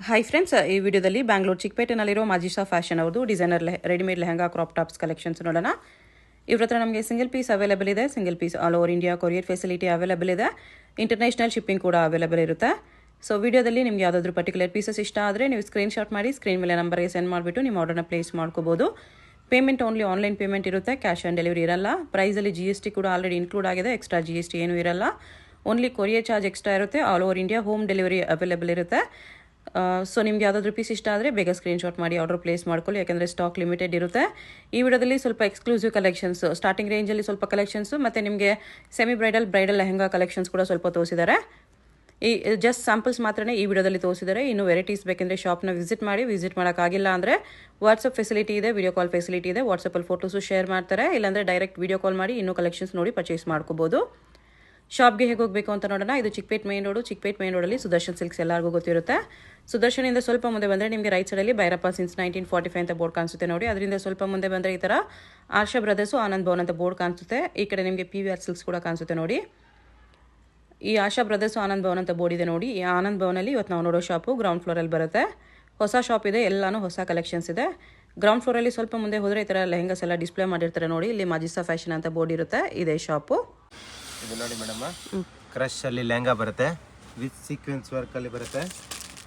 Hi friends, ಈ ವಿಡಿಯೋದಲ್ಲಿ ಬ್ಯಾಂಗ್ಳೂರು ಚಿಕ್ಕಪೇಟೆನಲ್ಲಿರೋ ಮಾಜಿಶಾ ಫ್ಯಾಷನ್ ಅವ್ರದ್ದು designer readymade lehenga crop tops collections ನೋಡೋಣ. ಇವ್ರ ಹತ್ರ ನಮಗೆ ಸಿಂಗಲ್ ಪೀಸ್ ಅವೈಲೇಬಲ್ ಇದೆ. Single piece all over India courier facility available ಇದೆ. ಇಂಟರ್ನ್ಯಾಷನಲ್ ಶಿಪ್ಪಿಂಗ್ ಕೂಡ ಅವೈಲೇಬಲ್ ಇರುತ್ತೆ. ಸೊ ವಿಡಿಯೋದಲ್ಲಿ ನಿಮ್ಗೆ ಯಾವುದಾದ್ರೂ ಪರ್ಟಿಕ್ಯುಲರ್ ಪೀಸಸ್ ಇಷ್ಟ ಆದರೆ ನೀವು ಸ್ಕ್ರೀನ್ಶಾಟ್ ಮಾಡಿ ಸ್ಕ್ರೀನ್ ಮೇಲೆ ನಂಬರ್ಗೆ ಸೆಂಡ್ ಮಾಡಿಬಿಟ್ಟು ನಿಮ್ಮ ಆರ್ಡರ್ನ ಪ್ಲೇಸ್ ಮಾಡ್ಕೋಬೋದು. ಪೇಮೆಂಟ್ ಓನ್ಲಿ ಆನ್ಲೈನ್ ಪೇಮೆಂಟ್ ಇರುತ್ತೆ, ಕ್ಯಾಶ್ ಆನ್ ಡೆಲಿವರಿ ಇರಲ್ಲ. ಪ್ರೈಸಲ್ಲಿ GST ಕೂಡ ಆಲ್ರೆಡಿ ಇನ್ಕ್ಲೂಡ್ ಆಗಿದೆ, ಎಕ್ಸ್ಟ್ರಾ GST ಏನೂ ಇರಲ್ಲ. ಓನ್ಲಿ ಕೊರಿಯರ್ ಚಾರ್ಜ್ ಎಕ್ಸ್ಟ್ರಾ ಇರುತ್ತೆ. All over India home delivery available ಇರುತ್ತೆ. ಸೊ ನಿಮ್ಗೆ ಯಾವುದಾದ್ರೂ ಪೀಸ್ ಇಷ್ಟ ಆದರೆ ಬೇಗ ಸ್ಕ್ರೀನ್ಶಾಟ್ ಮಾಡಿ ಆರ್ಡರ್ ಪ್ಲೇಸ್ ಮಾಡ್ಕೊಳ್ಳಿ, ಯಾಕೆಂದರೆ ಸ್ಟಾಕ್ ಲಿಮಿಟೆಡ್ ಇರುತ್ತೆ. ಈ ವಿಡಿಯೋದಲ್ಲಿ ಸ್ವಲ್ಪ ಎಕ್ಸ್ಕ್ಲೂಸಿವ್ ಕಲೆಕ್ಷನ್ಸ್, ಸ್ಟಾರ್ಟಿಂಗ್ ರೇಂಜಲ್ಲಿ ಸ್ವಲ್ಪ ಕಲೆಕ್ಷನ್ಸು ಮತ್ತು ನಿಮಗೆ ಸೆಮಿ ಬ್ರೈಡಲ್ ಲೆಹಂಗಾ ಕಲೆಕ್ಷನ್ಸ್ ಕೂಡ ಸ್ವಲ್ಪ ತೋರಿಸಿದ್ದಾರೆ. ಈ ಜಸ್ಟ್ ಸ್ಯಾಂಪಲ್ಸ್ ಮಾತ್ರನೇ ಈ ವಿಡಿಯೋದಲ್ಲಿ ತೋರಿಸಿದ್ದಾರೆ. ಇನ್ನು ವೆರೈಟೀಸ್ ಬೇಕೆಂದರೆ ಶಾಪ್ನ ವಿಸಿಟ್ ಮಾಡಿ. ವಿಸಿಟ್ ಮಾಡೋಕ್ಕಾಗಿಲ್ಲ ಅಂದರೆ ವಾಟ್ಸಪ್ ಫೆಸಿಲಿಟಿ ಇದೆ, ವಿಡಿಯೋ ಕಾಲ್ ಫೆಸಿಲಿಟಿ ಇದೆ. ವಾಟ್ಸಪ್ಪಲ್ಲಿ ಫೋಟೋಸು ಶೇರ್ ಮಾಡ್ತಾರೆ, ಇಲ್ಲಾಂದರೆ ಡೈರೆಕ್ಟ್ ವಿಡಿಯೋ ಕಾಲ್ ಮಾಡಿ ಇನ್ನೂ ಕಲೆಕ್ಷನ್ಸ್ ನೋಡಿ ಪರ್ಚೇಸ್ ಮಾಡ್ಕೋಬೋದು. ಶಾಪ್ಗೆ ಹೇಗೆ ಹೋಗಬೇಕು ಅಂತ ನೋಡೋಣ. ಇದು ಚಿಕ್ಕಪೇಟ್ ಮೇನ್ ರೋಡಲ್ಲಿ ಸುದರ್ಶನ್ ಸಿಲ್ಕ್ಸ್ ಎಲ್ಲರಿಗೂ ಗೊತ್ತಿರುತ್ತೆ. ಸುದರ್ಶನಿಂದ ಸ್ವಲ್ಪ ಮುಂದೆ ಬಂದರೆ ನಿಮಗೆ ರೈಟ್ ಸೈಡಲ್ಲಿ ಭೈರಪ್ಪ ಸಿನ್ಸ್ 1945 ಅಂತ ಬೋರ್ಡ್ ಕಾಣಿಸುತ್ತೆ ನೋಡಿ. ಅದರಿಂದ ಸ್ವಲ್ಪ ಮುಂದೆ ಬಂದರೆ ಈ ಥರ ಆರ್ಷಾ ಬ್ರದರ್ಸು ಆನಂದ್ ಭವನ್ ಅಂತ ಬೋರ್ಡ್ ಕಾಣಿಸುತ್ತೆ. ಈ ಕಡೆ ನಿಮಗೆ PVR ಸಿಲ್ಕ್ಸ್ ಕೂಡ ಕಾಣಿಸುತ್ತೆ ನೋಡಿ. ಈ ಆಶಾ ಬ್ರದರ್ಸು ಆನಂದ್ ಭವನ್ ಅಂತ ಬೋರ್ಡ್ ಇದೆ ನೋಡಿ. ಈ ಆನಂದ್ ಭವನಲ್ಲಿ ಇವತ್ತು ನಾವು ನೋಡೋ ಶಾಪು ಗ್ರೌಂಡ್ ಫ್ಲೋರಲ್ಲಿ ಬರುತ್ತೆ. ಹೊಸ ಶಾಪ್ ಇದೆ, ಎಲ್ಲಾನು ಹೊಸ ಕಲೆಕ್ಷನ್ಸ್ ಇದೆ. ಗ್ರೌಂಡ್ ಫ್ಲೋರಲ್ಲಿ ಸ್ವಲ್ಪ ಮುಂದೆ ಹೋದರೆ ಈ ಥರ ಲೆಹಂಗಾಸ್ ಎಲ್ಲ ಡಿಸ್ಪ್ಲೇ ಮಾಡಿರ್ತಾರೆ ನೋಡಿ. ಇಲ್ಲಿ ಮಾಜಿಸಾ ಫ್ಯಾಷನ್ ಅಂತ ಬೋರ್ಡ್ ಇರುತ್ತೆ, ಇದೇ ಶಾಪು. ಇದು ನೋಡಿ ಮೇಡಮ್, ಕ್ರಶ್ ಅಲ್ಲಿ ಲೆಹಂಗಾ ಬರುತ್ತೆ, ವಿತ್ ಸೀಕ್ವೆನ್ಸ್ ವರ್ಕ್ ಅಲ್ಲಿ ಬರುತ್ತೆ.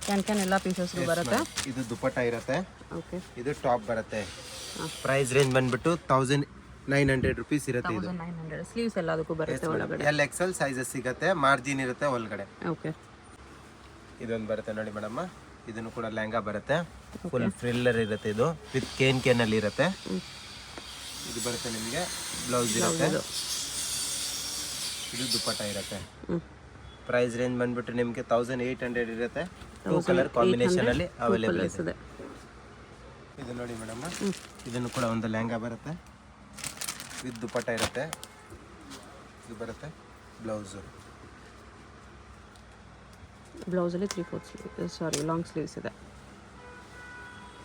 ಕ್ಯಾನ್ ಎಲ್ಲ ಪೀಸಸ್ ಬರುತ್ತೆ. ಇದು ದುಪಟ್ಟ ಇರುತ್ತೆ. ಓಕೆ, ಇದು ಟಾಪ್ ಬರುತ್ತೆ. ಪ್ರೈಸ್ ರೇಂಜ್ ಬಂದ್ಬಿಟ್ಟು 1900 ರೂಪೀಸ್ ಇರುತ್ತೆ. ಇದು 1900. ಸ್ಲೀವ್ಸ್ ಎಲ್ಲದಕ್ಕೂ ಬರುತ್ತೆ ಒಳಗಡೆ. LXL ಸೈಜಸ್ ಸಿಗುತ್ತೆ, ಮಾರ್ಜಿನ್ ಇರುತ್ತೆ ಒಳಗಡೆ. ಓಕೆ, ಇದೊಂದು ಬರುತ್ತೆ ನೋಡಿ ಮೇಡಮ್. ಇದನ್ನು ಕೂಡ ಲೆಹಂಗಾ ಬರುತ್ತೆ, ಫುಲ್ ಫ್ರಿಲ್ಲರ್ ಇರುತ್ತೆ. ಇದು ವಿತ್ ಕೇನ್ ಅಲ್ಲಿ ಇರುತ್ತೆ. ಇದು ಬರುತ್ತೆ ನಿಮಗೆ ಬ್ಲೌಸ್ ಇರುತ್ತೆ. ಇದು ದುಪಟ್ಟ ಇರುತ್ತೆ. ಪ್ರೈಸ್ ರೇಂಜ್ ಬಂದ್ಬಿಟ್ಟು ನಿಮಗೆ 1800 ಇರುತ್ತೆ. 2 ಕಲರ್ ಕಾಂಬಿನೇಷನ್ ಅಲ್ಲಿ ಅವೈಲೇಬಲ್ ಇದೆ. ಇದು ನೋಡಿ ಮೇಡಮ್, ಇದನ್ನು ಕೂಡ ಒಂದು ಲೆಹಂಗಾ ಬರುತ್ತೆ, ವಿತ್ ದುಪಟ್ಟ ಇರುತ್ತೆ. ಇದು ಬರುತ್ತೆ ಬ್ಲೌಸಲ್ಲಿ 3/4 ಲಾಂಗ್ ಸ್ಲೀವ್ಸ್ ಇದೆ.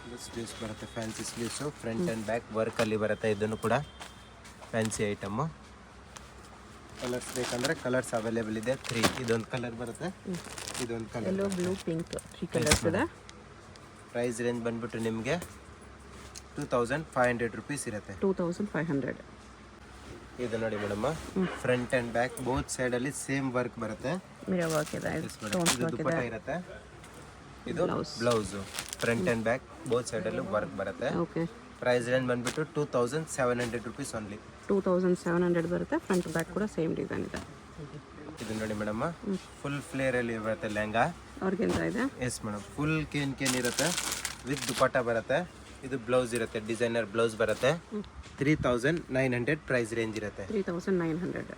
ಇದು ಸ್ಲೀವ್ಸ್ ಬರುತ್ತೆ, fancy sleeves, front and back work ಅಲ್ಲಿ ಬರುತ್ತೆ. ಇದನ್ನು ಕೂಡ ಫ್ಯಾನ್ಸಿ ಐಟಮು. ಕಲರ್ಸ್ ಬೇಕಂದ್ರೆ ಕಲರ್ಸ್ ಅವೈಲೇಬಲ್ ಇದೆ. 3 ಇದೊಂದು ಕಲರ್ ಬರುತ್ತೆ, ಇದೊಂದು colour yellow, blue, pink 3 colours ಇದೆ. ಪ್ರೈಸ್ ರೇಂಜ್ ಬಂದ್ಬಿಟ್ಟು ನಿಮಗೆ 2500 ರೂಪೀಸ್ ಇರುತ್ತೆ. 2500. ಇದು ನೋಡಿ madam, front and back both side ಅಲ್ಲಿ ಸೇಮ್ ವರ್ಕ್ ಬರುತ್ತೆ. ಮಿರರ್ ವರ್ಕ್ ಇದೆ, ಇದು ದುಪಟ್ಟ ಇರುತ್ತೆ. ಇದು blouse, front and back both side ಅಲ್ಲಿ ವರ್ಕ್ ಬರುತ್ತೆ. ಓಕೆ, ಪ್ರೈಸ್ ರೇಂಜ್ ಬಂದ್ಬಿಟ್ಟು 2700 ರೂಪೀಸ್ ಓನ್ಲಿ. 2700 ಬರುತ್ತೆ. ಫ್ರಂಟ್ ಬ್ಯಾಕ್ ಕೂಡ ಸೇಮ್ ಡಿಸೈನ್ ಇದೆ. ಇದು ನೋಡಿ ಮೇಡಮ್, ಫುಲ್ ಫ್ಲೇರ್ ಅಲ್ಲಿ ಬರುತ್ತೆ ಲೆಹಂಗಾ. ಆರ್ಗೆನ್ಸಾ ಇದೆ. ಎಸ್ ಮೇಡಮ್, ಫುಲ್ ಕೇನ್ ಇರುತ್ತೆ, ವಿತ್ ದುಪಟ್ಟ ಬರುತ್ತೆ. ಇದು ಬ್ಲೌಸ್ ಇರುತ್ತೆ, ಡಿಸೈನರ್ ಬ್ಲೌಸ್ ಬರುತ್ತೆ. 3900 ಪ್ರೈಸ್ ರೇಂಜ್ ಇರುತ್ತೆ. 3900.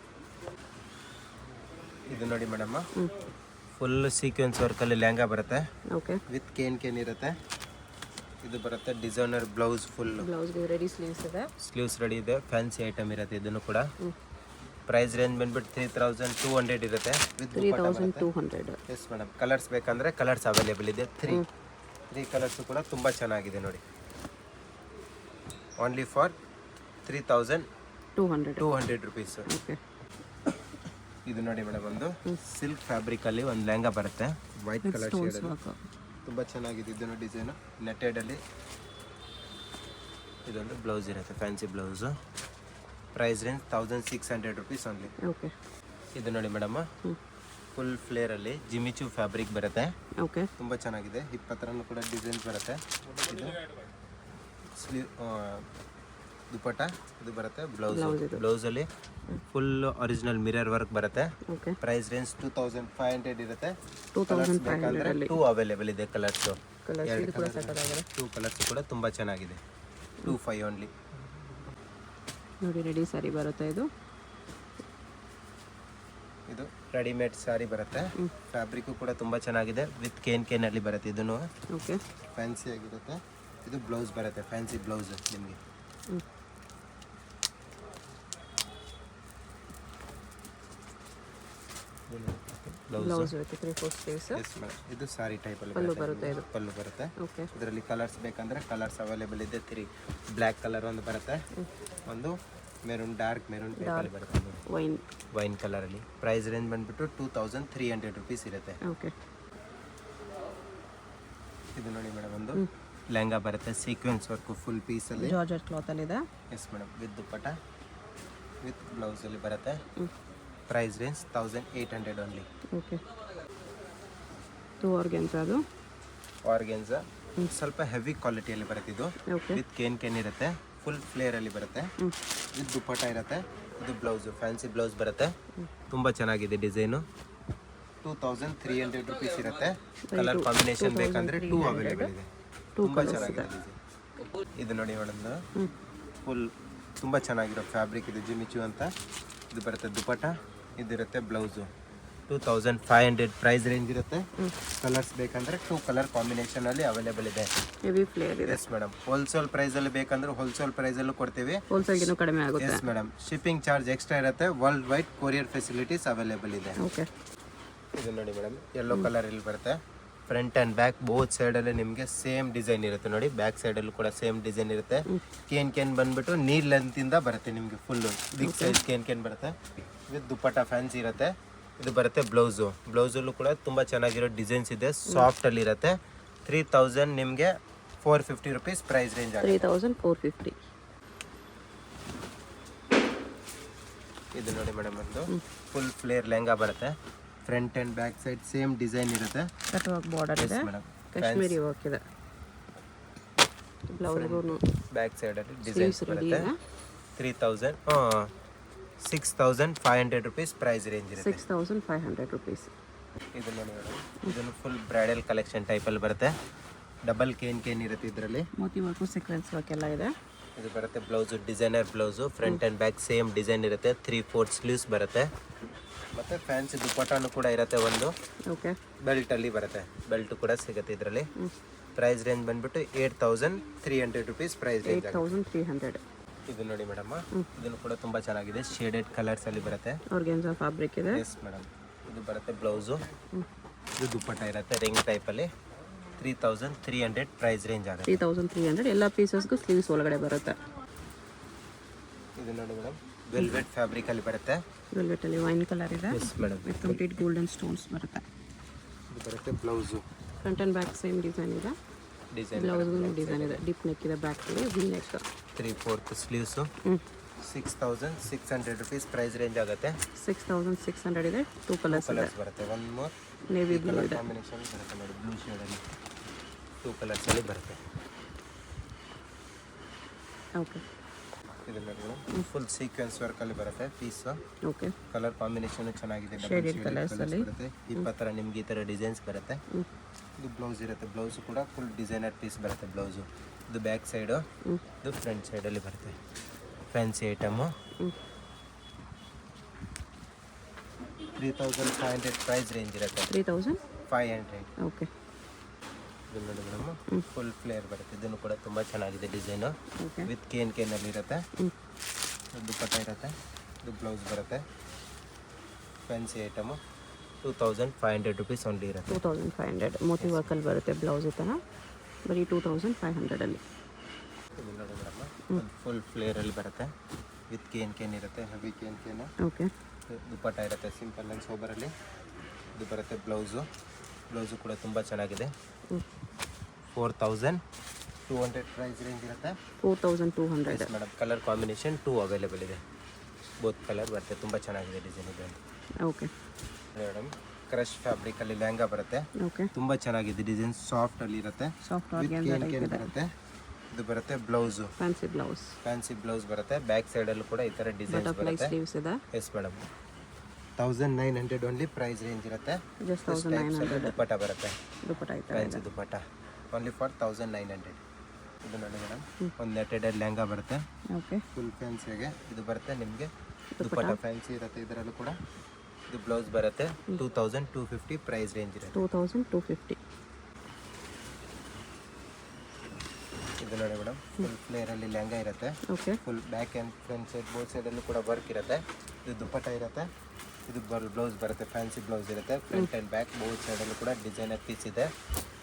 ಇದು ನೋಡಿ ಮೇಡಮ್, ಫುಲ್ ಸೀಕ್ವೆನ್ಸ್ ವರ್ಕ್ ಅಲ್ಲಿ ಲೆಹಂಗಾ ಬರುತ್ತೆ. ಓಕೆ, ವಿತ್ ಕೇನ್ ಇರುತ್ತೆ. ಇದು ಬರುತ್ತೆ ಡಿಸೈನರ್ ಬ್ಲೌಸ್, ಫುಲ್ ಬ್ಲೌಸ್ಗೆ ರೆಡಿ ಸ್ಲೀವ್ಸ್ ಇದೆ. ಸ್ಲೀವ್ಸ್ ರೆಡಿ ಇದೆ, ಫ್ಯಾನ್ಸಿ ಐಟಮ್ ಇರುತ್ತೆ. ಇದನ್ನು ಕೂಡ ಪ್ರೈಸ್ ರೇಂಜ್ ಬಂದ್ಬಿಟ್ಟು 3200 ಇರುತ್ತೆ, ವಿತ್ 3200. ಎಸ್ ಮೇಡಮ್, ಕಲರ್ಸ್ ಬೇಕಂದ್ರೆ ಕಲರ್ಸ್ ಅವೈಲೇಬಲ್ ಇದೆ. 3 ಕಲರ್ಸ್ ಕೂಡ ತುಂಬಾ ಚೆನ್ನಾಗಿದೆ ನೋಡಿ. Only for 3200 rupees. ಓಕೆ, ಇದು ನೋಡಿ ಮೇಡಮ್, ಒಂದು ಸಿಲ್ಕ್ ಫ್ಯಾಬ್ರಿಕ್ ಅಲ್ಲಿ ಒಂದು ಲೆಹಂಗಾ ಬರುತ್ತೆ, ವೈಟ್ ಕಲರ್ ಶೇಡ್. ತುಂಬ ಚೆನ್ನಾಗಿದೆ. ಇದನ್ನು ಡಿಸೈನು ನೆಟೆಡ್ ಅಲ್ಲಿ. ಇದೊಂದು ಬ್ಲೌಸ್ ಇರುತ್ತೆ, fancy blouse. Price range 1600 rupees only. Okay, ಇದು ನೋಡಿ ಮೇಡಮ್, ಫುಲ್ ಫ್ಲೇರ್ ಅಲ್ಲಿ ಜಿಮಿಚು ಫ್ಯಾಬ್ರಿಕ್ ಬರುತ್ತೆ. ಓಕೆ, ತುಂಬ ಚೆನ್ನಾಗಿದೆ. ಹಿಪ್ ಹತ್ರನೂ ಕೂಡ ಡಿಸೈನ್ಸ್ ಬರುತ್ತೆ. ಇದು ಸ್ಲೀವ್ ದುಪಟ್ಟ ಇದು ಬರುತ್ತೆ. ಬ್ಲೌಸಲ್ಲಿ ಫುಲ್ ಒರಿಜಿನಲ್ ಮಿರರ್ ವರ್ಕ್ ಬರುತ್ತೆ. ಓಕೆ, ಪ್ರೈಸ್ ರೇಂಜ್ 2500 ಇರುತ್ತೆ. 2500 ಅಲ್ಲಿ 2 ಅವೈಲೇಬಲ್ ಇದೆ ಕಲರ್ಸು. 2 ಕಲರ್ಸ್ ಕೂಡ ತುಂಬ ಚೆನ್ನಾಗಿದೆ. 25 ಓನ್ಲಿ. ನೋಡಿ, ರೆಡಿ ಸಾರಿ ಬರುತ್ತೆ. ಇದು ರೆಡಿಮೇಡ್ ಸಾರಿ ಬರುತ್ತೆ. ಫ್ಯಾಬ್ರಿಕ್ ಕೂಡ ತುಂಬ ಚೆನ್ನಾಗಿದೆ, ವಿತ್ ಕೇನ್ ಅಲ್ಲಿ ಬರುತ್ತೆ. ಇದನ್ನು ಓಕೆ, ಫ್ಯಾನ್ಸಿ ಆಗಿರುತ್ತೆ. ಇದು ಬ್ಲೌಸ್ ಬರುತ್ತೆ, ಫ್ಯಾನ್ಸಿ ಬ್ಲೌಸ್ ನಿಮಗೆ. Blouse with 3/4 sleeves. ಇದು ಸಾರಿ ಟೈಪ್ ಅಲ್ಲಿ ಪಲ್ಲು ಬರುತ್ತೆ. ಓಕೆ, ಇದರಲ್ಲಿ ಕಲರ್ಸ್ ಬೇಕಂದ್ರೆ ಕಲರ್ಸ್ ಅವೈಲೇಬಲ್ ಇದೆ. 3 ಬ್ಲ್ಯಾಕ್ ಕಲರ್ ಒಂದು ಬರುತ್ತೆ, ಒಂದು ಮೆರೂನ್ ಡಾರ್ಕ್ ಮೆರೂನ್ ಟೈಪಲ್ಲಿ ಬರುತ್ತೆ, ವೈನ್ ಕಲರಲ್ಲಿ. ಪ್ರೈಸ್ ರೇಂಜ್ ಬಂದ್ಬಿಟ್ಟು 2300 ರೂಪೀಸ್ ಇರುತ್ತೆ. ಓಕೆ, ಇದು ನೋಡಿ ಮೇಡಮ್ ಒಂದು ಲೆಹಂಗಾ ಬರುತ್ತೆ ಸೀಕ್ವೆನ್ಸ್ ವರ್ಕು ಫುಲ್ ಪೀಸಲ್ಲಿ ಜಾರ್ಜೆಟ್ ಕ್ಲಾತಲ್ಲಿದೆ. Yes madam with dupatta with ಬ್ಲೌಸಲ್ಲಿ ಬರುತ್ತೆ. Price range 1800 only. Okay. Organza ಅದು ಆರ್ಗೆನ್ಸಾ ಸ್ವಲ್ಪ ಹೆವಿ ಕ್ವಾಲಿಟಿಯಲ್ಲಿ ಬರುತ್ತೆ ಇದು. ಓಕೆ. ವಿತ್ ಕೇನ್ ಇರುತ್ತೆ, ಫುಲ್ ಫ್ಲೇರಲ್ಲಿ ಬರುತ್ತೆ, ವಿತ್ ದುಪ್ಪಟ್ಟ ಇರುತ್ತೆ. ಇದು ಬ್ಲೌಸು ಫ್ಯಾನ್ಸಿ ಬ್ಲೌಸ್ ಬರುತ್ತೆ, ತುಂಬ ಚೆನ್ನಾಗಿದೆ ಡಿಸೈನು. 2300 ರುಪೀಸ್ ಇರುತ್ತೆ. ಕಲರ್ ಕಾಂಬಿನೇಷನ್ ಬೇಕಂದ್ರೆ 2 ಅವೈಲೇಬಲ್ ಇದೆ. ತುಂಬ ಚೆನ್ನಾಗಿದೆ ಡಿಸೈನ್. ಇದು ನೋಡಿ ಮೇಡಮ್ ಫುಲ್ ತುಂಬ ಚೆನ್ನಾಗಿರೋ ಫ್ಯಾಬ್ರಿಕ್ ಇದು ಜಿಮಿಚು ಅಂತ. ಇದು ಬರುತ್ತೆ ದುಪ್ಪಟ್ಟ, ಇದಿರುತ್ತೆ ಬ್ಲೌಸು. 2500 ಪ್ರೈಸ್ ರೇಂಜ್ ಇರುತ್ತೆ. ಕಲರ್ಸ್ ಬೇಕಂದ್ರೆ 2 ಕಲರ್ ಕಾಂಬಿನೇಷನ್ ಅಲ್ಲಿ ಅವೈಲೇಬಲ್ ಇದೆ. ಹೆವಿ ಫ್ಲೇರ್ ಇದೆ. Yes madam. ಹೋಲ್ಸೇಲ್ ಪ್ರೈಸ್ ಅಲ್ಲಿ ಬೇಕಂದ್ರೆ ಹೋಲ್ಸೇಲ್ ಪ್ರೈಸ್ ಅಲ್ಲೂ ಕೊಡ್ತೀವಿ. ಹೋಲ್ಸೇಲ್ಗಿನೂ ಕಡಿಮೆ ಆಗುತ್ತೆ. Yes madam. Shipping charge extra ಇರುತ್ತೆ. World wide courier facilities available ಇದೆ. ಓಕೆ. ಇದು ನೋಡಿ ಮೇಡಮ್ ಯೆಲ್ಲೋ ಕಲರ್ ಇಲ್ಲಿ ಬರುತ್ತೆ. Front and back both side ಅಲ್ಲಿ ನಿಮಗೆ ಸೇಮ್ ಡಿಸೈನ್ ಇರುತ್ತೆ ನೋಡಿ. ಬ್ಯಾಕ್ ಸೈಡ್ ಅಲ್ಲೂ ಕೂಡ ಸೇಮ್ ಡಿಸೈನ್ ಇರುತ್ತೆ. ಕೇನ್ ಬಂದ್ಬಿಟ್ಟು ನೀರ್ ಲೆಂತ್ ಇಂದ ಬರುತ್ತೆ ನಿಮಗೆ ಫುಲ್ ಬಿಗ್ ಸೈಜ್ ಕೇನ್ ಬರುತ್ತೆ. ವಿತ್ ದುಪ್ಪಟ್ಟ ಫ್ಯಾನ್ಸಿ ಇರುತ್ತೆ. ಇದು ಬರುತ್ತೆ ಬ್ಲೌಸು. ಬ್ಲೌಸಲ್ಲೂ ಕೂಡ ತುಂಬ ಚೆನ್ನಾಗಿರೋ ಡಿಸೈನ್ಸ್ ಇದೆ. ಸಾಫ್ಟ್ ಅಲ್ಲಿ ಇರುತ್ತೆ. 3000 ನಿಮಗೆ 450 ರುಪೀಸ್ ಪ್ರೈಸ್ ರೇಂಜ್ ಆಗುತ್ತೆ. 3450. ಇದು ನೋಡಿ ಮೇಡಮ್ ಒಂದು ಫುಲ್ ಫ್ಲೇರ್ ಲೆಹಂಗಾ ಬರುತ್ತೆ. Front and back side same design ಇರುತ್ತೆ. ಕಟ್ ವರ್ಕ್ ಬಾರ್ಡರ್ ಇದೆ, ಮೇಡಮ್. ಕಾಶ್ಮೀರಿ ವರ್ಕ್ ಇದೆ. ಬ್ಲೌಸ್ಗೂ ಬ್ಯಾಕ್ ಸೈಡ್ ಅಲ್ಲಿ ಡಿಸೈನ್ಸ್ ಬರುತ್ತೆ. 6500 ರುಪೀಸ್ ಪ್ರೈಸ್ ರೇಂಜ್ ಇರುತ್ತೆ. 6500 ರುಪೀಸ್. ಇದು ನೋಡಿ ಮೇಡಮ್ ಇದನ್ನು ಫುಲ್ ಬ್ರೈಡಲ್ ಕಲೆಕ್ಷನ್ ಟೈಪಲ್ಲಿ ಬರುತ್ತೆ. ಡಬಲ್ ಕೇನ್ ಇರುತ್ತೆ ಇದರಲ್ಲಿ. ಮೋತಿ ವರ್ಕು ಸೀಕ್ವೆನ್ಸ್ ವರ್ಕ್ ಎಲ್ಲ ಇದೆ. ಇದು ಬರುತ್ತೆ blouse designer blouse. Front and back same design ಇರುತ್ತೆ. 3/4 ಸ್ಲೀವ್ಸ್ ಬರುತ್ತೆ. ಮತ್ತು ಫ್ಯಾನ್ಸಿ ದುಪ್ಪಟ್ಟನೂ ಕೂಡ ಇರುತ್ತೆ ಒಂದು. ಓಕೆ. ಬೆಲ್ಟಲ್ಲಿ ಬರುತ್ತೆ. ಬೆಲ್ಟ್ ಕೂಡ ಸಿಗುತ್ತೆ ಇದರಲ್ಲಿ. ಪ್ರೈಸ್ ರೇಂಜ್ ಬಂದ್ಬಿಟ್ಟು 8300 ರುಪೀಸ್ ಪ್ರೈಸ್ ರೇಂಜ್. 8300. ಇದು ನೋಡಿ ಮೇಡಮ್ ಇದನ್ನು ಕೂಡ ತುಂಬ ಚೆನ್ನಾಗಿದೆ. ಶೇಡೆಡ್ ಕಲರ್ಸ್ ಅಲ್ಲಿ ಬರುತ್ತೆ. ಆರ್ಗೆನ್ಸಾ ಫ್ಯಾಬ್ರಿಕ್ ಇದೆ. Yes madam. ಇದು ಬರುತ್ತೆ ಬ್ಲೌಸು. ಇದು ದುಪ್ಪಟ್ಟ ಇರುತ್ತೆ ರಿಂಗ್ ಟೈಪಲ್ಲಿ. 3300 ಪ್ರೈಸ್ ರೇಂಜ್ ಆಗುತ್ತೆ. 3300. ಎಲ್ಲ ಪೀಸಸ್ಗೂ ಸ್ಲೀವ್ಸ್ ಒಳಗಡೆ ಬರುತ್ತೆ. ಇದು ನೋಡಿ ಮೇಡಮ್ ವೆಲ್ವೆಟ್ ಫ್ಯಾಬ್ರಿಕ್ ಅಲ್ಲಿ ಬರುತ್ತೆ. ವೆಲ್ವೆಟ್ ಅಲ್ಲಿ ವೈನ್ ಕಲರ್ ಇದೆ. Yes madam. With complete golden stones ಬರುತ್ತೆ. ಇದು ಬರುತ್ತೆ blouse. Front and back same design ಇದೆ. ಡಿಸೈನ್ ಬ್ಲೌಸ್ಗೂ ಡಿಸೈನ್ ಇದೆ. ಡಿಪ್ ನೆಕ್ ಇದೆ, ಬ್ಯಾಕ್ ಇದೆ, V neck. 3/4 sleeves. 6600 rupees price range ಆಗುತ್ತೆ. 6600 ಇದೆ. 2 ಕಲರ್ಸ್ ಇದೆ. ಬರುತ್ತೆ. ಒನ್ ಮೋರ್ ನೇವಿ ಬ್ಲೂ ಇದೆ. ಕಾಂಬಿನೇಷನ್ ಬರುತ್ತೆ ನೋಡಿ ಬ್ಲೂ ಶೇಡಲ್ಲಿ. 2 ಕಲರ್ಸ್ ಅಲ್ಲಿ ಬರುತ್ತೆ. ಓಕೆ. ಇದು ನೋಡಿ ಫುಲ್ ಸೀಕ್ವೆನ್ಸ್ ವರ್ಕ್ ಅಲ್ಲಿ ಬರುತ್ತೆ ಪೀಸು. ಓಕೆ. ಕಲರ್ ಕಾಂಬಿನೇಷನ್ ಚೆನ್ನಾಗಿದೆ. ಶೇಡೆಡ್ ಕಲರ್ಸ್ ಅಲ್ಲಿ ಬರುತ್ತೆ. ಈ ಥರ ನಿಮ್ಗೆ ಈ ಥರ ಡಿಸೈನ್ಸ್ ಬರುತ್ತೆ. ಇದು ಬ್ಲೌಸ್ ಇರುತ್ತೆ. ಬ್ಲೌಸು ಕೂಡ ಫುಲ್ ಡಿಸೈನರ್ ಪೀಸ್ ಬರುತ್ತೆ ಬ್ಲೌಸು. ಇದು ಬ್ಯಾಕ್ ಸೈಡು, ಇದು ಫ್ರಂಟ್ ಸೈಡಲ್ಲಿ ಬರುತ್ತೆ. Fancy item. 3500 ಪ್ರೈಸ್ ರೇಂಜ್ ಇರುತ್ತೆ. 3500. ಓಕೆ. ಇದು ನೋಡಿ ಮೇಡಮ್ ಫುಲ್ ಫ್ಲೇರ್ ಬರುತ್ತೆ. ಇದನ್ನು ಕೂಡ ತುಂಬ ಚೆನ್ನಾಗಿದೆ ಡಿಸೈನು. ಓಕೆ. ವಿತ್ ಕೇನಲ್ಲಿ ಇರುತ್ತೆ. ದುಪ್ಪಟ್ಟ ಇರುತ್ತೆ. ಇದು ಬ್ಲೌಸ್ ಬರುತ್ತೆ. Fancy item. 2500 ರುಪೀಸ್ ಓನ್ಲಿ ಇರುತ್ತೆ. 2500. ಮೋತಿ ವರ್ಕಲ್ಲಿ ಬರುತ್ತೆ ಬ್ಲೌಸ್ ಈ ಥರ. ಬರೀ 2500 ಅಲ್ಲಿ. ಇದು ನೋಡಿ ಮೇಡಮ್ ಫುಲ್ ಫ್ಲೇರಲ್ಲಿ ಬರುತ್ತೆ. ವಿತ್ ಕೇನ್ ಇರುತ್ತೆ. ಹೆವಿ ಕೇನು. ಓಕೆ. ದುಪ್ಪಟ್ಟ ಇರುತ್ತೆ ಸಿಂಪಲ್ ಆ್ಯಂಡ್ ಸೋಬರಲ್ಲಿ. ಇದು ಬರುತ್ತೆ ಬ್ಲೌಸು. ಬ್ಲೌಸು ಕೂಡ ತುಂಬ ಚೆನ್ನಾಗಿದೆ. 4200 ಪ್ರೈಸ್ ರೇಂಜ್ ಇರುತ್ತೆ. 4200. ಮೇಡಮ್ ಕಲರ್ ಕಾಂಬಿನೇಷನ್ 2 ಅವೈಲೇಬಲ್ ಇದೆ. ಬೋತ್ ಕಲರ್ ಬರುತ್ತೆ. ತುಂಬ ಚೆನ್ನಾಗಿದೆ ಡಿಸೈನ್ ಇದೆ. ಓಕೆ ಮೇಡಮ್ ಕ್ರಶ್ ಫ್ಯಾಬ್ರಿಕಲ್ಲಿ ಲೆಹಂಗಾ ಬರುತ್ತೆ. ಓಕೆ. ತುಂಬ ಚೆನ್ನಾಗಿದೆ ಡಿಸೈನ್. ಸಾಫ್ಟ್ ಅಲ್ಲಿ ಇರುತ್ತೆ. ಸಾಫ್ಟ್ ವಿತ್ ಕೇನ್ ಬರುತ್ತೆ. ಇದು ಬರುತ್ತೆ blouse. Fancy blouse. Fancy blouse ಬರುತ್ತೆ. ಬ್ಯಾಕ್ ಸೈಡಲ್ಲೂ ಕೂಡ ಈ ಥರ ಡಿಸೈನ್ಸ್ ಬಟರ್ಫ್ಲೈ ಬರುತ್ತೆ. ಸ್ಲೀವ್ಸ್ ಇದೆ. Yes madam. 1900 only price range ಇರುತ್ತೆ. ಜಸ್ಟ್ 1900. ದುಪ್ಪಟ್ಟ ಬರುತ್ತೆ. ದುಪ್ಪಟ್ಟ ಐತೆ. Fancy dupatta only for 1900. ಇದು ನೋಡಿ ಮೇಡಮ್ ಒಂದು ನೆಟೆಡ್ ಲೆಹಂಗಾ ಬರುತ್ತೆ. ಓಕೆ. ಫುಲ್ ಫ್ಯಾನ್ಸಿಗೆ ಇದು ಬರುತ್ತೆ ನಿಮಗೆ. ದುಪ್ಪಟ್ಟ ಫ್ಯಾನ್ಸಿ ಇರುತ್ತೆ ಇದರಲ್ಲೂ ಕೂಡ. ಇದು ಬ್ಲೌಸ್ ಬರುತ್ತೆ. 2250 ಪ್ರೈಸ್ ರೇಂಜ್ ಇರುತ್ತೆ. 2250. ಇದು ನೋಡಿ ಮೇಡಮ್ ಫುಲ್ ಫ್ಲೇರಲ್ಲಿ ಲೆಹಂಗಾ ಇರುತ್ತೆ. Okay. Full back and front side both ಸೈಡಲ್ಲೂ ಕೂಡ ವರ್ಕ್ ಇರುತ್ತೆ. ಇದು ದುಪ್ಪಟ್ಟ ಇರುತ್ತೆ. ಇದು ಬ್ಲೌಸ್ ಬರುತ್ತೆ. ಫ್ಯಾನ್ಸಿ ಬ್ಲೌಸ್ ಇರುತ್ತೆ. ಫ್ರಂಟ್ ಆ್ಯಂಡ್ ಬ್ಯಾಕ್ ಬೋತ್ ಸೈಡಲ್ಲೂ ಕೂಡ ಡಿಸೈನರ್ ಪೀಸ್ ಇದೆ.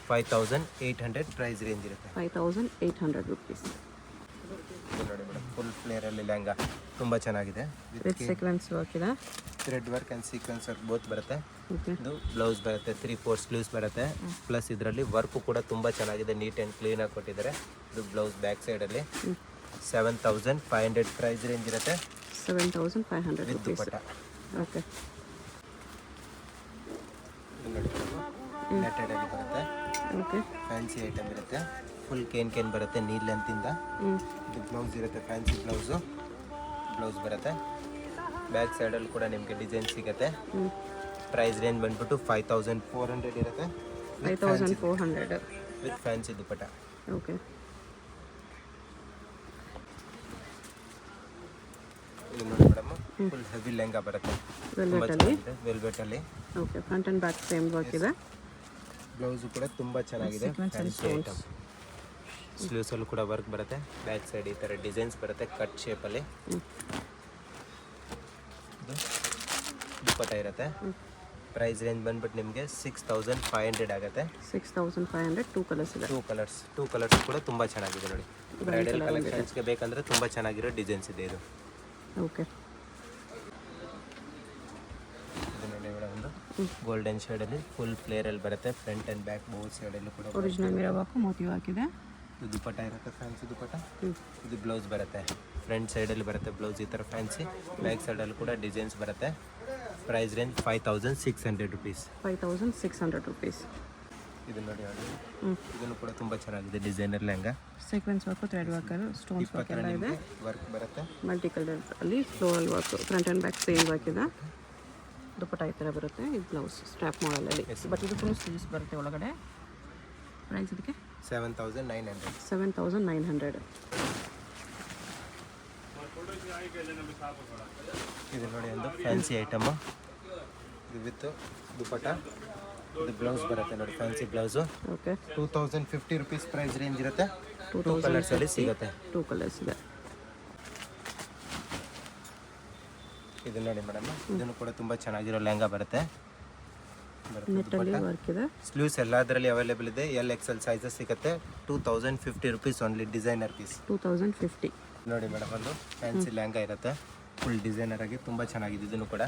5800 ಪ್ರೈಸ್ ರೇಂಜ್ ಇರುತ್ತೆ. 5800 ರುಪೀಸ್. ಇದು ನೋಡಿ ಮೇಡಮ್ ಫುಲ್ ಫ್ಲೇರಲ್ಲಿ ಲೆಹಂಗಾ. ತುಂಬ ಚೆನ್ನಾಗಿದೆ. ವಿತ್ ಸೀಕ್ವೆನ್ಸ್ ವರ್ಕ್ ಇದೆ. Thread work and sequence work both ಬರುತ್ತೆ. ಓಕೆ. ಇದು ಬ್ಲೌಸ್ ಬರುತ್ತೆ, 3/4 ಸ್ಲೀವ್ಸ್ ಬರುತ್ತೆ. ಪ್ಲಸ್ ಇದರಲ್ಲಿ ವರ್ಕು ಕೂಡ ತುಂಬ ಚೆನ್ನಾಗಿದೆ, ನೀಟ್ ಆ್ಯಂಡ್ ಕ್ಲೀನಾಗಿ ಕೊಟ್ಟಿದ್ದಾರೆ. ಇದು ಬ್ಲೌಸ್ ಬ್ಯಾಕ್ ಸೈಡಲ್ಲಿ 7,500 ಪ್ರೈಸ್ ರೇಂಜ್ ಇರುತ್ತೆ. 7,500 with rupees. Dupatta. Okay. Netted ಆಗಿ ಬರುತ್ತೆ. ಓಕೆ. ಫ್ಯಾನ್ಸಿ ಐಟಮ್ ಇರುತ್ತೆ. ಫುಲ್ ಕೇನ್ ಬರುತ್ತೆ ನೀಲ್ ಲೆಂತಿಂದ. ಇದು ಬ್ಲೌಸ್ ಇರುತ್ತೆ, ಫ್ಯಾನ್ಸಿ ಬ್ಲೌಸ್ ಬರುತ್ತೆ. ಬ್ಯಾಕ್ ಸೈಡಲ್ಲಿ ಕೂಡ ನಿಮಗೆ ಡಿಸೈನ್ ಸಿಗುತ್ತೆ. ಪ್ರೈಸ್ ರೇಂಜ್ ಬಂದ್ಬಿಟ್ಟು 5,400 ಇರುತ್ತೆ. 5,400 ವಿತ್ ಫ್ಯಾನ್ಸಿ ದುಪಟ್ಟ. ಓಕೆ. ಇದು ನೋಡಿ ಮೇಡಮ್, ಫುಲ್ ಹೆವಿ ಲೆಹಂಗಾ ಬರುತ್ತೆ. ವೆಲ್ವೆಟಲ್ಲಿ. Okay. Front and back same work ಇದೆ. ಬ್ಲೌಸು ಕೂಡ ತುಂಬ ಚೆನ್ನಾಗಿದೆ. Fancy item. ಸ್ಲೀವ್ಸಲ್ಲೂ ಕೂಡ ವರ್ಕ್ ಬರುತ್ತೆ. ಬ್ಯಾಕ್ ಸೈಡ್ ಈ ಥರ ಡಿಸೈನ್ಸ್ ಬರುತ್ತೆ ಕಟ್ ಶೇಪಲ್ಲಿ. ದುಪಟ್ಟ ಇರುತ್ತೆ. ಪ್ರೈಸ್ ರೇಂಜ್ ಬಂದ್ಬಿಟ್ಟು ನಿಮಗೆ 6,500 ಆಗುತ್ತೆ. 6,500. 2 ಕಲರ್ಸ್ ಇದೆ. 2 ಕಲರ್ಸ್ ಕೂಡ ತುಂಬ ಚೆನ್ನಾಗಿದೆ ನೋಡಿ. ಬ್ರೈಡಲ್ ಕಲೆಕ್ಷನ್ಸ್ಗೆ ಬೇಕಂದರೆ ತುಂಬ ಚೆನ್ನಾಗಿರೋ ಡಿಸೈನ್ಸ್ ಇದೆ ಇದು. ಓಕೆ. ಇದು ನೋಡಿ ಮೇಡಮ್, ಒಂದು ಗೋಲ್ಡನ್ ಶೇಡಲ್ಲಿ ಫುಲ್ ಫ್ಲೇರಲ್ಲಿ ಬರುತ್ತೆ. ಫ್ರಂಟ್ ಆ್ಯಂಡ್ ಬ್ಯಾಕ್ ಬೋತ್ ಸೈಡಲ್ಲೂ ಕೂಡ ಒರಿಜಿನಲ್ ಮಿರರ್ ವರ್ಕ್ ಮೋತಿವ್ ಹಾಕಿದೆ. ಇದು ದುಪಟ್ಟ ಇರುತ್ತೆ, ಫ್ಯಾನ್ಸಿ ದುಪಟ್ಟ. ಇದು ಬ್ಲೌಸ್ ಬರುತ್ತೆ. ಫ್ರಂಟ್ ಸೈಡಲ್ಲಿ ಬರುತ್ತೆ ಬ್ಲೌಸ್ ಈ ಥರ ಫ್ಯಾನ್ಸಿ. ಬ್ಯಾಕ್ ಸೈಡಲ್ಲಿ ಕೂಡ ಡಿಸೈನ್ಸ್ ಬರುತ್ತೆ. Price range 5,600 rupees. 5,600 ರುಪೀಸ್. ಇದು ನೋಡಿ ಇದನ್ನು ಕೂಡ ತುಂಬ ಚೆನ್ನಾಗಿದೆ. Designer lehenga. Sequins work, thread work, stones work ಎಲ್ಲ ಇದೆ. ವರ್ಕ್ ಬರುತ್ತೆ. ಮಲ್ಟಿ ಕಲರ್ ಅಲ್ಲಿ floral work. Front and back same work ಇದೆ. ದುಪಟ್ಟ ಈ ಥರ ಬರುತ್ತೆ. ಇದು ಬ್ಲೌಸ್ ಸ್ಟ್ರಾಪ್ ಮಾಡಲಲ್ಲಿ. ಬಟ್ ಇದು ಫುಲ್ ಸ್ಲೀವ್ಸ್ ಬರುತ್ತೆ ಒಳಗಡೆ. ಪ್ರೈಸ್ ಇದಕ್ಕೆ 7,900. 7,900. ಇದು ನೋಡಿ ಒಂದು ಫ್ಯಾನ್ಸಿ ಐಟಮು. ಇದು ವಿತ್ ದುಪಟ್ಟ. ಇದು ಬ್ಲೌಸ್ ಬರುತ್ತೆ ನೋಡಿ, fancy blouse. Okay. 2,050 rupees price range ಇರುತ್ತೆ. 2 ಕಲರ್ಸಲ್ಲಿ ಸಿಗುತ್ತೆ. 2 ಕಲರ್ಸ್ ಇದೆ. ಇದು ನೋಡಿ ಮೇಡಮ್, ಇದನ್ನು ಕೂಡ ತುಂಬ ಚೆನ್ನಾಗಿರೋ ಲೆಹಂಗಾ ಬರುತ್ತೆ. ನೆಟ್ಟಲ್ಲಿ ವರ್ಕ್ ಇದೆ. ಸ್ಲೀವ್ಸ್ ಎಲ್ಲದರಲ್ಲಿ ಅವೈಲೇಬಲ್ ಇದೆ. LXL ಸೈಜಸ್ ಸಿಗುತ್ತೆ. 2,050 ರುಪೀಸ್ ಓನ್ಲಿ. Designer piece. 2,050. ನೋಡಿ ಮೇಡಮ್, ಒಂದು ಫ್ಯಾನ್ಸಿ ಲೆಹಂಗಾ ಇರುತ್ತೆ. ಫುಲ್ ಡಿಸೈನರ್ ಆಗಿ ತುಂಬ ಚೆನ್ನಾಗಿದೆ. ಇದನ್ನು ಕೂಡ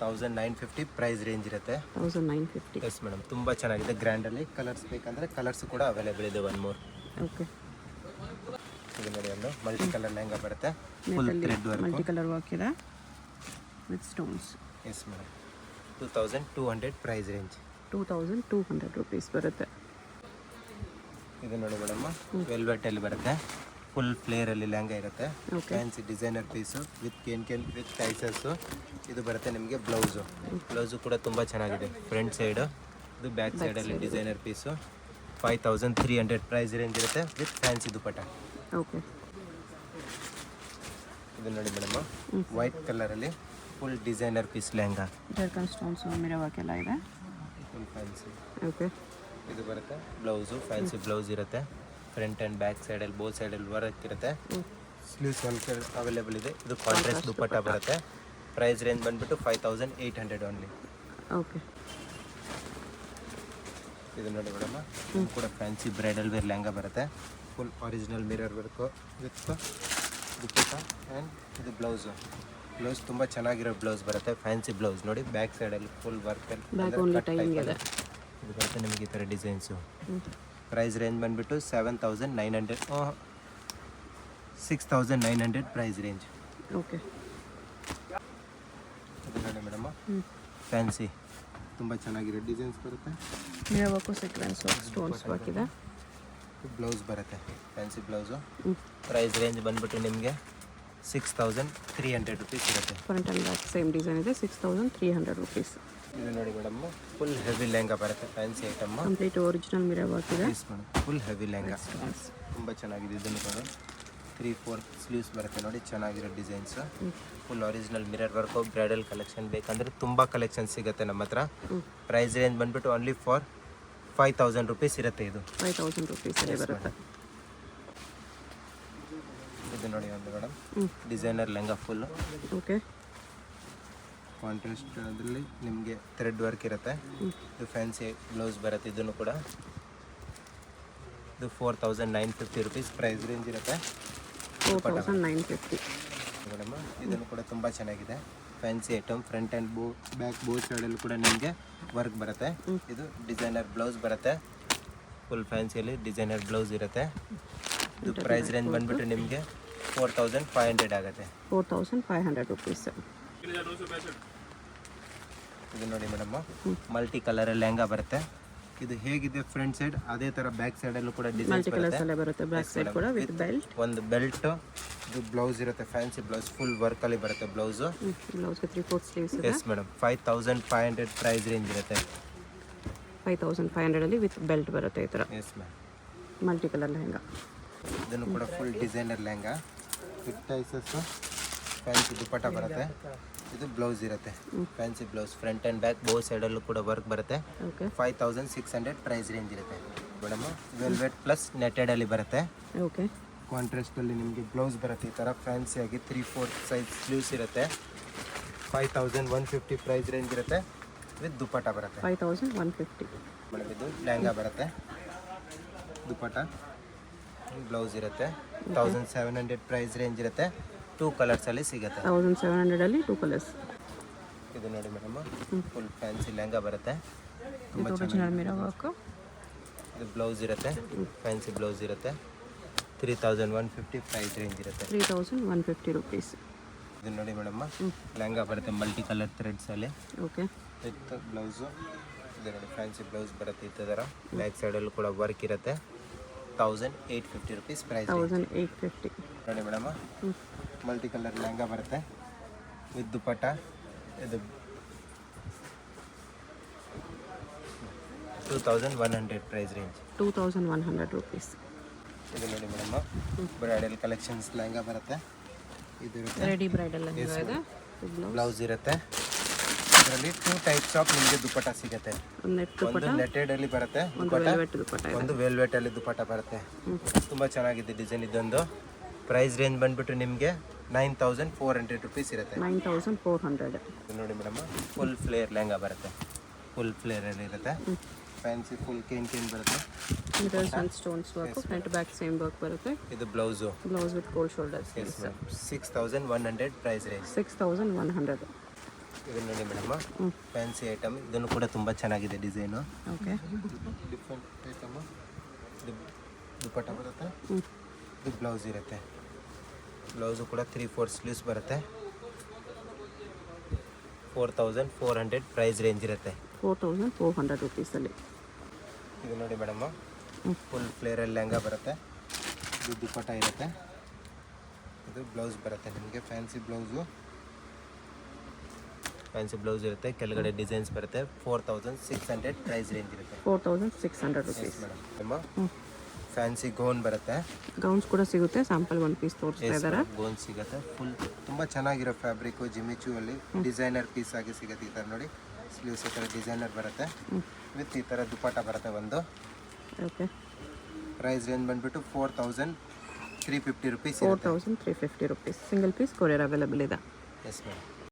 1,950 ಪ್ರೈಸ್ ರೇಂಜ್ ಇರುತ್ತೆ. 1,950. ಎಸ್ ಮೇಡಮ್, ತುಂಬ ಚೆನ್ನಾಗಿದೆ. ಗ್ರ್ಯಾಂಡಲ್ಲಿ ಕಲರ್ಸ್ ಬೇಕಂದರೆ ಕಲರ್ಸ್ ಕೂಡ ಅವೈಲೇಬಲ್ ಇದೆ. 1 more. ಓಕೆ. ಇದು ನೋಡಿ ಒಂದು ಮಲ್ಟಿ ಕಲರ್ ಲೆಹಂಗಾ ಬರುತ್ತೆ. Full thread work. Multi colour work ಇದೆ with stones. Yes madam, 2,200 price range. 2,200 rupees ಬರುತ್ತೆ. ಇದು ನೋಡಿ ಮೇಡಮ್, ವೆಲ್ವೆಟಲ್ಲಿ ಬರುತ್ತೆ. ಫುಲ್ ಫ್ಲೇರಲ್ಲಿ ಲೆಹಂಗಾ ಇರುತ್ತೆ. Okay. Fancy designer piece with ಕೇನ್ ವಿತ್ ಟೈಸಸ್ಸು. ಇದು ಬರುತ್ತೆ ನಿಮಗೆ ಬ್ಲೌಸು ಕೂಡ ತುಂಬ ಚೆನ್ನಾಗಿದೆ. ಫ್ರಂಟ್ ಸೈಡು, ಇದು ಬ್ಯಾಕ್ ಸೈಡಲ್ಲಿ ಡಿಸೈನರ್ ಪೀಸು. 5,300 ಪ್ರೈಸ್ ರೇಂಜ್ ಇರುತ್ತೆ ವಿತ್ ಫ್ಯಾನ್ಸಿ ದುಪಟ್ಟ. ಓಕೆ. ಇದು ನೋಡಿ ಮೇಡಮ್, ವೈಟ್ ಕಲರಲ್ಲಿ full designer piece lehenga. Zircon stones mirror work ಎಲ್ಲ ಇದೆ. Full fancy. ಓಕೆ. ಇದು ಬರುತ್ತೆ ಬ್ಲೌಸು, ಫ್ಯಾನ್ಸಿ ಬ್ಲೌಸ್ ಇರುತ್ತೆ. ಫ್ರಂಟ್ ಆ್ಯಂಡ್ ಬ್ಯಾಕ್ ಸೈಡಲ್ಲಿ ಬೋತ್ ಸೈಡಲ್ಲಿ ವರ್ಕ್ ಇರುತ್ತೆ. ಸ್ಲೀವ್ಸ್ ಅವೈಲೇಬಲ್ ಇದೆ. ಇದು ಕಾಂಟ್ರಾಸ್ಟ್ ದುಪಟ್ಟ ಬರುತ್ತೆ. ಪ್ರೈಸ್ ರೇಂಜ್ ಬಂದ್ಬಿಟ್ಟು 5,800 ಓನ್ಲಿ. ಓಕೆ. ಇದು ನೋಡಿ ಮೇಡಮ್, ಇದು ಕೂಡ ಫ್ಯಾನ್ಸಿ ಬ್ರೈಡಲ್ ವೇರ್ ಲೆಹಂಗಾ ಬರುತ್ತೆ. Full original mirror work with dupatta and ಇದು ಬ್ಲೌಸ್ ತುಂಬ ಚೆನ್ನಾಗಿರೋ ಬ್ಲೌಸ್ ಬರುತ್ತೆ. ಫ್ಯಾನ್ಸಿ ಬ್ಲೌಸ್ ನೋಡಿ, ಬ್ಯಾಕ್ ಸೈಡಲ್ಲಿ full work. Back only timing ಇದೆ. ಇದು ಬರುತ್ತೆ ನಿಮಗೆ ಈ ಥರ ಡಿಸೈನ್ಸು. ಪ್ರೈಸ್ ರೇಂಜ್ ಬಂದುಬಿಟ್ಟು 7,900 6,900 ಪ್ರೈಸ್ ರೇಂಜ್. ಓಕೆ. ಇದು ನೋಡಿ ಮೇಡಮ್, ಫ್ಯಾನ್ಸಿ ತುಂಬ ಚೆನ್ನಾಗಿರೋ ಡಿಸೈನ್ಸ್ ಬರುತ್ತೆ. Mirror work, sequence work, stones work ಇದೆ. ಬ್ಲೌಸ್ ಬರುತ್ತೆ, ಫ್ಯಾನ್ಸಿ ಬ್ಲೌಸು. ಪ್ರೈಸ್ ರೇಂಜ್ ಬಂದುಬಿಟ್ಟು ನಿಮಗೆ 6,300 ರುಪೀಸ್ ಇರುತ್ತೆ. Front and back same design ಇದೆ. 6,300 ರುಪೀಸ್. ಇದು ನೋಡಿ ಮೇಡಮ್, ಫುಲ್ ಹೆವಿ ಲೆಹಂಗಾ ಬರುತ್ತೆ. Fancy item. Complete original mirror work ಇದೆ. ಫುಲ್ ಹೆವಿ ಲೆಹಂಗಾ ತುಂಬ ಚೆನ್ನಾಗಿದೆ. ಇದನ್ನು ಕೂಡ 3/4 ಸ್ಲೀವ್ಸ್ ಬರುತ್ತೆ ನೋಡಿ, ಚೆನ್ನಾಗಿರೋ designs. Full original mirror work. Bridal collection ಬೇಕಂದರೆ ತುಂಬ ಕಲೆಕ್ಷನ್ ಸಿಗುತ್ತೆ ನಮ್ಮ ಹತ್ರ. ಪ್ರೈಸ್ ರೇಂಜ್ ಬಂದುಬಿಟ್ಟು ಓನ್ಲಿ ಫಾರ್ 5,000 ರುಪೀಸ್ ಇರುತ್ತೆ. ಇದು 5,000 ರುಪೀಸ್ ಬರುತ್ತೆ. ಇದು ನೋಡಿ ಒಂದು madam, designer lehenga full. Okay. Contrast ಅದರಲ್ಲಿ ನಿಮಗೆ ಥ್ರೆಡ್ ವರ್ಕ್ ಇರುತ್ತೆ. ಇದು ಫ್ಯಾನ್ಸಿ ಬ್ಲೌಸ್ ಬರುತ್ತೆ. ಇದನ್ನು ಕೂಡ ಇದು 4,950 ರುಪೀಸ್ ಪ್ರೈಸ್ ರೇಂಜ್ ಇರುತ್ತೆ. 4,950. ಮೇಡಮ್ ಇದನ್ನು ಕೂಡ ತುಂಬ ಚೆನ್ನಾಗಿದೆ, fancy item. Front and back both ಸೈಡಲ್ಲೂ ಕೂಡ ನಿಮಗೆ ವರ್ಕ್ ಬರುತ್ತೆ. ಇದು ಡಿಸೈನರ್ ಬ್ಲೌಸ್ ಬರುತ್ತೆ, ಫುಲ್ ಫ್ಯಾನ್ಸಿಯಲ್ಲಿ ಡಿಸೈನರ್ ಬ್ಲೌಸ್ ಇರುತ್ತೆ. ಇದು ಪ್ರೈಸ್ ರೇಂಜ್ ಬಂದುಬಿಟ್ಟು ನಿಮಗೆ 4500 ಆಗುತ್ತೆ. 4500 ರುಪೀಸ್. ಇದು ನೋಡಿ ಮೇಡಮ್, ಮಲ್ಟಿ ಕಲರ್ ಲೆಹಂಗಾ ಬರುತ್ತೆ. ಇದು ಹೇಗಿದೆ ಫ್ರಂಟ್ ಸೈಡ್ ಅದೇ ತರ ಬ್ಯಾಕ್ ಸೈಡ್ ಅಲ್ಲೂ ಕೂಡ ಡಿಸೈನ್ಸ್ ಬರುತ್ತೆ. ಬ್ಯಾಕ್ ಸೈಡ್ ಕೂಡ ವಿತ್ ಬೆಲ್ಟ್, ಒಂದು ಬೆಲ್ಟ್, ಇದು ಬ್ಲೌಸ್ ಇರುತ್ತೆ, ಫ್ಯಾನ್ಸಿ ಬ್ಲೌಸ್ ಫುಲ್ ವರ್ಕ್ ಅಲ್ಲಿ ಬರುತ್ತೆ ಬ್ಲೌಸ್. ಬ್ಲೌಸ್ ಗೆ 3/4 ಸ್ಲೀವ್ಸ್ ಇದೆ. ಎಸ್ ಮೇಡಮ್, 5500 ಪ್ರೈಸ್ ರೇಂಜ್ ಇರುತ್ತೆ. 5500 ಅಲ್ಲಿ ವಿತ್ ಬೆಲ್ಟ್ ಬರುತ್ತೆ ಈ ತರ. Yes ma'am, multi colour lehenga. ಇದನ್ನು ಕೂಡ ಫುಲ್ ಡಿಸೈನರ್ ಲೆಹಂಗಾ ವಿತ್ ಟೈಸಸ್, ಫ್ಯಾನ್ಸಿ ದುಪಟ್ಟ ಬರುತ್ತೆ. ಇದು ಬ್ಲೌಸ್ ಇರುತ್ತೆ, fancy blouse, front and back both ಸೈಡಲ್ಲೂ ಕೂಡ ವರ್ಕ್ ಬರುತ್ತೆ. 5600 ಪ್ರೈಸ್ ರೇಂಜ್ ಇರುತ್ತೆ ಮೇಡಮ್. ವೆಲ್ವೆಟ್ ಪ್ಲಸ್ ನೆಟೆಡಲ್ಲಿ ಬರುತ್ತೆ. ಓಕೆ, ಕಾಂಟ್ರಾಸ್ಟಲ್ಲಿ ನಿಮಗೆ ಬ್ಲೌಸ್ ಬರುತ್ತೆ ಈ ಥರ ಫ್ಯಾನ್ಸಿಯಾಗಿ 3/4 ಸೈಜ್ ಸ್ಲೀವ್ಸ್ ಇರುತ್ತೆ. 5150 ಪ್ರೈಸ್ ರೇಂಜ್ ಇರುತ್ತೆ ವಿತ್ ದುಪಟ್ಟ ಬರುತ್ತೆ. 5150 ಮೇಡಮ್. ಇದು ಲೆಹಂಗಾ ಬರುತ್ತೆ, ದುಪಟ್ಟ, ಬ್ಲೌಸ್ ಇರುತ್ತೆ. 1700 ಪ್ರೈಸ್ ರೇಂಜ್ ಇರುತ್ತೆ. 2 ಕಲರ್ಸಲ್ಲಿ ಸಿಗುತ್ತೆ. 1700 ಅಲ್ಲಿ 2 ಕಲರ್ಸ್. ಇದು ನೋಡಿ ಮೇಡಮ್, ಫುಲ್ ಫ್ಯಾನ್ಸಿ ಲೆಹಂಗಾ ಬರುತ್ತೆ, ತುಂಬ ಒರಿಜಿನಲ್ ಮಿರರ್ ವರ್ಕ್. ಇದು ಬ್ಲೌಸ್ ಇರುತ್ತೆ, ಫ್ಯಾನ್ಸಿ ಬ್ಲೌಸ್ ಇರುತ್ತೆ. 3150 ಪ್ರೈಸ್ ರೇಂಜ್ ಇರುತ್ತೆ. 3150 ರುಪೀಸ್. ಇದು ನೋಡಿ ಮೇಡಮ್, ಲೆಹಂಗಾ ಬರುತ್ತೆ ಮಲ್ಟಿ ಕಲರ್ ಥ್ರೆಡ್ಸಲ್ಲಿ. Okay, with blouse. ಇದು ನೋಡಿ ಫ್ಯಾನ್ಸಿ ಬ್ಲೌಸ್ ಬರುತ್ತೆ ಈ ಥರ, ಬ್ಯಾಕ್ ಸೈಡಲ್ಲೂ ಕೂಡ ವರ್ಕ್ ಇರುತ್ತೆ. 1850 ರುಪೀಸ್ ಪ್ರೈಸ್. 1850 ನೋಡಿ ಮೇಡಮ್, ಮಲ್ಟಿ ಕಲರ್ ಲೆಹಂಗಾ ಬರುತ್ತೆ ವಿತ್ ದುಪಟ್ಟ. ಇದು 2100 ಪ್ರೈಸ್ ರೇಂಜ್. 2100 ರುಪೀಸ್. ಇದು ನೋಡಿ ಮೇಡಮ್, ಬ್ರೈಡಲ್ ಕಲೆಕ್ಷನ್ಸ್ ಲೆಹಂಗಾ ಬರುತ್ತೆ. ಇದು ಇರುತ್ತೆ ರೆಡಿ ಬ್ರೈಡಲ್ ಲೆಹಂಗಾ ಇದೆ. ಬ್ಲೌಸ್ ಇರುತ್ತೆ. ಇದರಲ್ಲಿ 2 ಟೈಪ್ಸ್ ಆಫ್ ನಿಮಗೆ ದುಪಟ್ಟ ಸಿಗುತ್ತೆ. ಒಂದು ನೆಟೆಡ್ ಅಲ್ಲಿ ಬರುತ್ತೆ ದುಪಟ್ಟ, ಒಂದು ವೆಲ್ವೆಟ್ ಅಲ್ಲಿ ದುಪಟ್ಟ ಬರುತ್ತೆ. ತುಂಬ ಚೆನ್ನಾಗಿದೆ ಡಿಸೈನ್. ಇದೊಂದು ಪ್ರೈಸ್ ರೇಂಜ್ ಬಂದ್ಬಿಟ್ಟು ನಿಮಗೆ 9400 ರುಪೀಸ್ ಇರುತ್ತೆ. 9400. ನೋಡಿ ಮೇಡಮ್, ಫುಲ್ ಫ್ಲೇರ್ ಲೆಹಂಗಾ ಬರುತ್ತೆ, ಫುಲ್ ಫ್ಲೇರ್ ಅಲ್ಲಿ ಇರುತ್ತೆ. ಫ್ಯಾನ್ಸಿ ಫುಲ್ ಕೇನ್ ಬರುತ್ತೆ. Mirrors and stones work, front back same work ಬರುತ್ತೆ. ಇದು blouse, blouse with gold shoulders. 6100 price range. 6100. ಇದು ನೋಡಿ ಮೇಡಮ್, ಫ್ಯಾನ್ಸಿ ಐಟಮ್. ಇದನ್ನು ಕೂಡ ತುಂಬ ಚೆನ್ನಾಗಿದೆ ಡಿಸೈನು. Okay, different item. ಇದು ದುಪಟ್ಟ ಬರುತ್ತೆ, ಇದು ಬ್ಲೌಸ್ ಇರುತ್ತೆ. ಬ್ಲೌಸು ಕೂಡ 3/4 ಸ್ಲೀವ್ಸ್ ಬರುತ್ತೆ. 4400 ಪ್ರೈಸ್ ರೇಂಜ್ ಇರುತ್ತೆ. 4400 ರುಪೀಸಲ್ಲಿ. ಇದು ನೋಡಿ ಮೇಡಮ್, ಫುಲ್ ಫ್ಲೇರಲ್ಲಿ ಲೆಹಂಗಾ ಬರುತ್ತೆ. ಇದು ದುಪಟ್ಟ ಇರುತ್ತೆ. ಇದು ಬ್ಲೌಸ್ ಬರುತ್ತೆ ನಿಮಗೆ, ಫ್ಯಾನ್ಸಿ ಬ್ಲೌಸು, ಫ್ಯಾನ್ಸಿ ಬ್ಲೌಸ್ ಇರುತ್ತೆ. ಕೆಳಗಡೆ ಡಿಸೈನ್ಸ್ ಬರುತ್ತೆ. 4600 ಪ್ರೈಸ್ ರೇಂಜ್ ಇರುತ್ತೆ. 4600 ರುಪೀಸ್. ಮೇಡಮ್, ಫ್ಯಾನ್ಸಿ ಗೌನ್ ಬರುತ್ತೆ. ಗೌನ್ಸ್ ಕೂಡ ಸಿಗುತ್ತೆ. ಸ್ಯಾಂಪಲ್ 1 ಪೀಸ್ ತೋರಿಸ್ತಾ ಇದ್ದಾರೆ. ಗೌನ್ ಸಿಗುತ್ತೆ, ಫುಲ್ ತುಂಬ ಚೆನ್ನಾಗಿರೋ ಫ್ಯಾಬ್ರಿಕ್ಕು. ಜಿಮಿಚು ಅಲ್ಲಿ ಡಿಸೈನರ್ ಪೀಸ್ ಆಗಿ ಸಿಗುತ್ತೆ. ಈ ಥರ ನೋಡಿ, ಸ್ಲೀವ್ಸ್ ಈ ಥರ ಡಿಸೈನರ್ ಬರುತ್ತೆ ವಿತ್ ಈ ಥರ ದುಪಟ್ಟ ಬರುತ್ತೆ ಒಂದು. ಓಕೆ, ಪ್ರೈಸ್ ರೇಂಜ್ ಬಂದುಬಿಟ್ಟು 4350 rupees. 4350 rupees. Single piece courier available ಇದೆ. Yes madam.